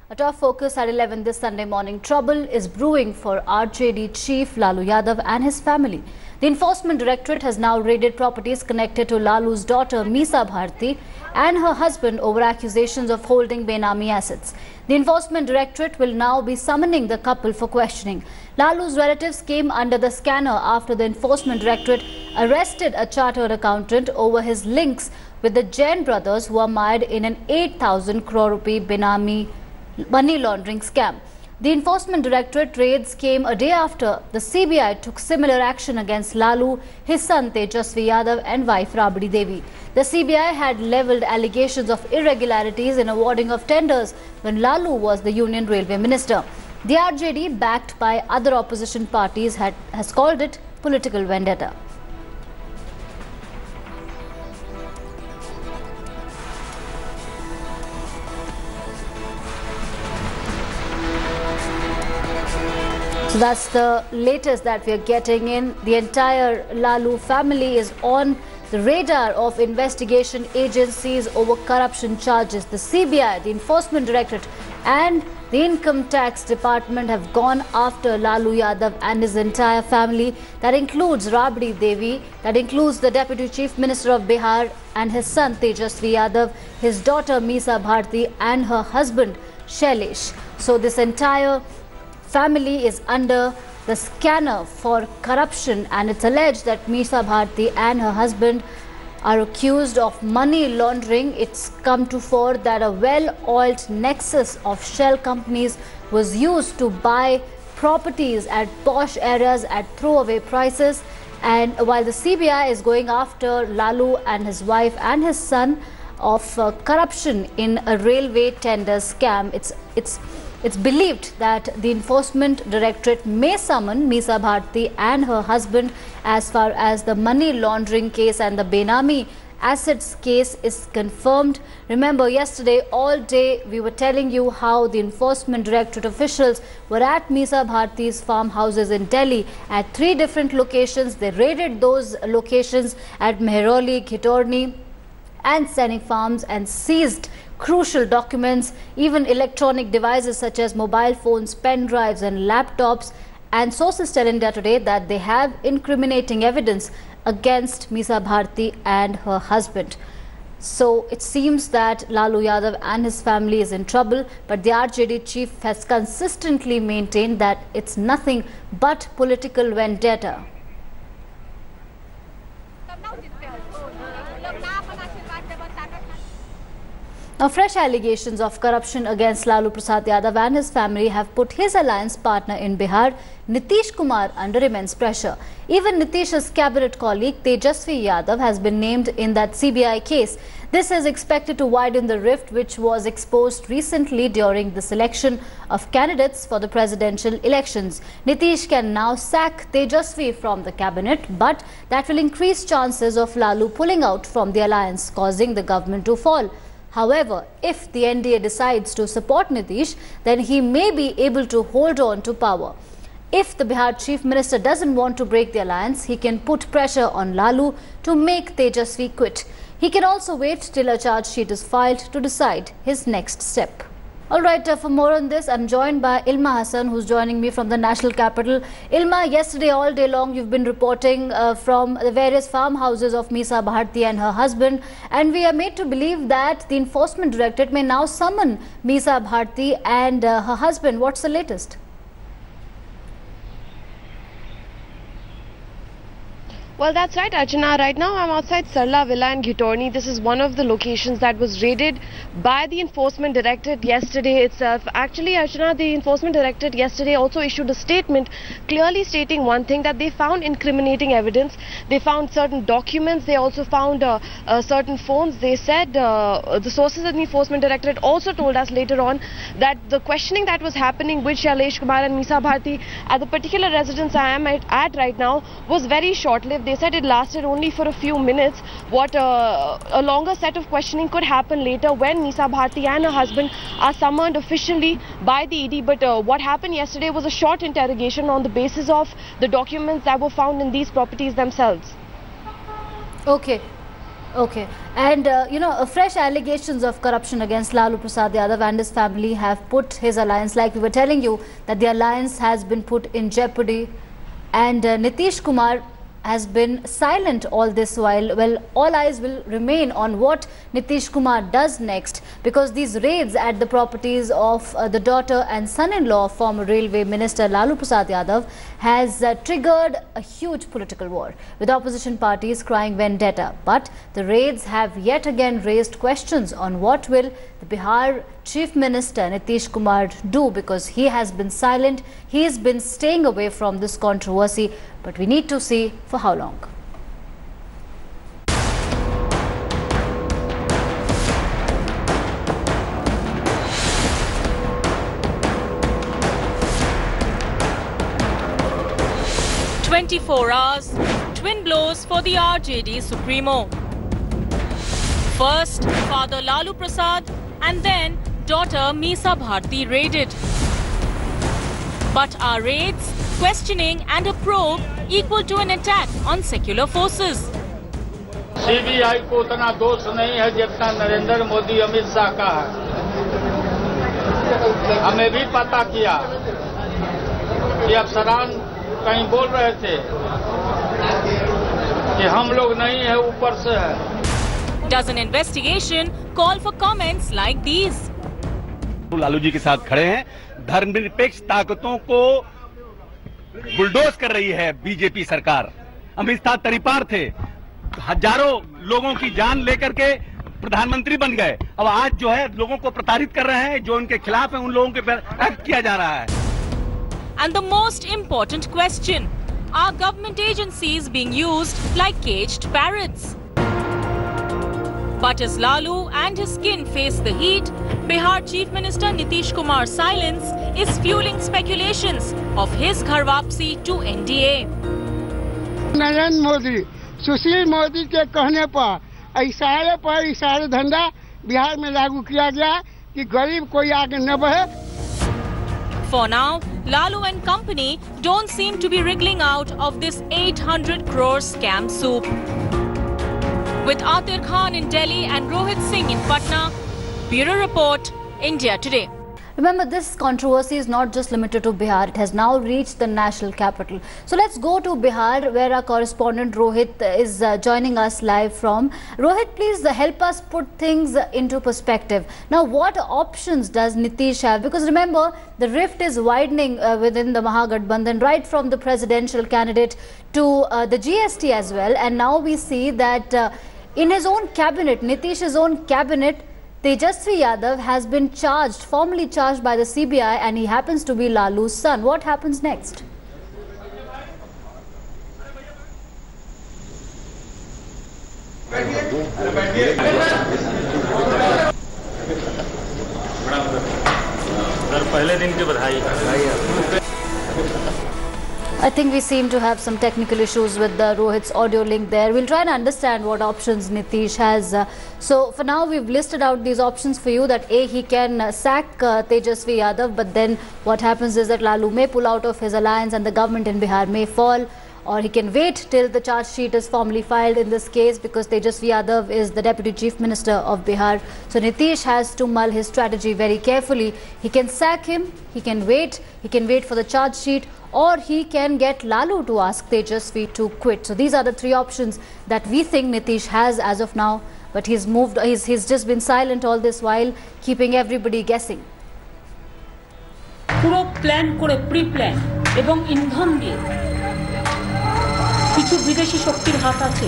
A top focus at 11 this Sunday morning. Trouble is brewing for RJD chief Lalu Yadav and his family. The Enforcement Directorate has now raided properties connected to Lalu's daughter Misa Bharati and her husband over accusations of holding Benami assets. The Enforcement Directorate will now be summoning the couple for questioning. Lalu's relatives came under the scanner after the Enforcement Directorate arrested a chartered accountant over his links with the Jain brothers who are mired in an 8,000 crore rupee Benami money laundering scam. The Enforcement Directorate raids came a day after the CBI took similar action against Lalu, his son Tejasvi Yadav and wife Rabdi Devi. The CBI had levelled allegations of irregularities in awarding of tenders when Lalu was the Union Railway Minister. The RJD, backed by other opposition parties, has called it political vendetta. So that's the latest that we are getting in. The entire Lalu family is on the radar of investigation agencies over corruption charges. The CBI, the Enforcement Directorate and the Income Tax Department have gone after Lalu Yadav and his entire family. That includes Rabdi Devi, that includes the Deputy Chief Minister of Bihar and his son Tejasvi Yadav, his daughter Misa Bharati and her husband Shailesh. So this entire family is under the scanner for corruption, and it's alleged that Misa Bharati and her husband are accused of money laundering. It's come to fore that a well-oiled nexus of shell companies was used to buy properties at posh areas at throwaway prices. And while the CBI is going after Lalu and his wife and his son of corruption in a railway tender scam, it's believed that the Enforcement Directorate may summon Misa Bharati and her husband as far as the money laundering case and the Benami assets case is confirmed. Remember, yesterday all day we were telling you how the Enforcement Directorate officials were at Misa Bharati's farmhouses in Delhi at 3 different locations. They raided those locations at Mehroli, Khitorni and Sainik farms and seized crucial documents, even electronic devices such as mobile phones, pen drives and laptops. And sources tell India Today that they have incriminating evidence against Misa Bharati and her husband. So it seems that Lalu Yadav and his family is in trouble, but the RJD chief has consistently maintained that it's nothing but political vendetta. Now, fresh allegations of corruption against Lalu Prasad Yadav and his family have put his alliance partner in Bihar, Nitish Kumar, under immense pressure. Even Nitish's cabinet colleague Tejasvi Yadav has been named in that CBI case. This is expected to widen the rift which was exposed recently during the selection of candidates for the presidential elections. Nitish can now sack Tejasvi from the cabinet, but that will increase chances of Lalu pulling out from the alliance, causing the government to fall. However, if the NDA decides to support Nitish, then he may be able to hold on to power. If the Bihar Chief Minister doesn't want to break the alliance, he can put pressure on Lalu to make Tejasvi quit. He can also wait till a charge sheet is filed to decide his next step. Alright, for more on this, I'm joined by Ilma Hassan, who's joining me from the national capital. Ilma, yesterday all day long you've been reporting from the various farmhouses of Misa Bharati and her husband, and we are made to believe that the Enforcement Directorate may now summon Misa Bharati and her husband. What's the latest? Well, that's right, Archana. Right now I'm outside Sarla Villa in Khitorni. This is one of the locations that was raided by the Enforcement Directorate yesterday itself. Actually, Archana, the Enforcement Directorate yesterday also issued a statement clearly stating one thing, that they found incriminating evidence. They found certain documents. They also found certain phones. They said the sources of the Enforcement Directorate also told us later on that the questioning that was happening with Shailesh Kumar and Misa Bharati at the particular residence I am at right now was very short-lived. They said it lasted only for a few minutes. What a longer set of questioning could happen later when Misa Bharati and her husband are summoned officially by the ED. But what happened yesterday was a short interrogation on the basis of the documents that were found in these properties themselves. Okay. Okay, and fresh allegations of corruption against Lalu Prasad Yadav and his family have put his alliance, like we were telling you, that the alliance has been put in jeopardy. And Nitish Kumar has been silent all this while. Well, all eyes will remain on what Nitish Kumar does next, because these raids at the properties of the daughter and son-in-law of former Railway Minister Lalu Prasad Yadav has triggered a huge political war, with opposition parties crying vendetta. But the raids have yet again raised questions on what will the Bihar Chief Minister Nitish Kumar do, because he has been silent. He has been staying away from this controversy, but we need to see for how long. "24 hours, twin blows for the RJD Supremo. First, father Lalu Prasad and then daughter Misa Bharati raided. But are raids, questioning and a probe equal to an attack on secular forces? CBI को उतना दोष नहीं है जितना नरेंद्र मोदी अमित शाह का है। हमें भी पता किया कि अफसरान कहीं बोल रहे थे कि हम लोग नहीं है, ऊपर से है। Does an investigation call for comments like these? Lalu ji के साथ खड़े हैं। धर्मनिरपेक्ष ताकतों को बुलडोज कर रही है बीजेपी सरकार। अमित शाह तरीपार थे, हजारों लोगों की जान लेकर के प्रधानमंत्री बन गए। अब आज जो है लोगों को प्रताड़ित कर रहे हैं, जो उनके खिलाफ है उन लोगों के पर एक्ट किया जा रहा है। And the most important question, are government agencies being used like caged parrots? But as Lalu and his kin face the heat, Bihar Chief Minister Nitish Kumar's silence is fueling speculations of his ghar wapsi to NDA. Narendra Modi, Sushil Modi के कहने पर इशारे धंधा बिहार में लागू किया गया कि गरीब कोई आगे न बढ़े। For now, Lalu and company don't seem to be wriggling out of this 800 crore scam soup. With Atir Khan in Delhi and Rohit Singh in Patna, Bureau Report, India Today. Remember, this controversy is not just limited to Bihar. It has now reached the national capital. So let's go to Bihar, where our correspondent Rohit is joining us live from. Rohit, please help us put things into perspective. Now, what options does Nitish have? Because remember, the rift is widening within the Mahagathbandhan, right from the presidential candidate to the GST as well. And now we see that in his own cabinet, Nitish's own cabinet, Tejasvi Yadav has been charged, formally charged by the CBI, and he happens to be Lalu's son. What happens next? पहले दिन की बधाई। I think we seem to have some technical issues with the Rohit's audio link there. We'll try and understand what options Nitish has. So for now, we've listed out these options for you, that A, he can sack Tejasvi Yadav, but then what happens is that Lalu may pull out of his alliance and the government in Bihar may fall. Or he can wait till the charge sheet is formally filed in this case, because Tejasvi Yadav is the Deputy Chief Minister of Bihar. So Nitish has to mull his strategy very carefully. He can sack him, he can wait for the charge sheet, or he can get Lalu to ask Tejasvi to quit. So these are the three options that we think Nitish has as of now. But he's just been silent all this while, keeping everybody guessing. পুরো plan করে pre plan এবং ইন্ধন দিয়ে কিছু বিদেশি শক্তির হাত আছে।